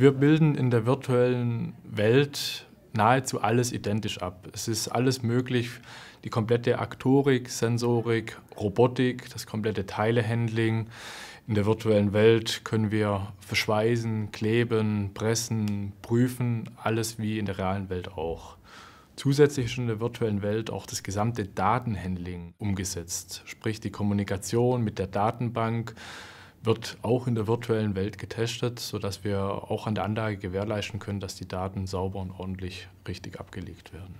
Wir bilden in der virtuellen Welt nahezu alles identisch ab. Es ist alles möglich, die komplette Aktorik, Sensorik, Robotik, das komplette Teilehandling. In der virtuellen Welt können wir verschweißen, kleben, pressen, prüfen, alles wie in der realen Welt auch. Zusätzlich ist in der virtuellen Welt auch das gesamte Datenhandling umgesetzt. Sprich, die Kommunikation mit der Datenbank wird auch in der virtuellen Welt getestet, sodass wir auch an der Anlage gewährleisten können, dass die Daten sauber und ordentlich richtig abgelegt werden.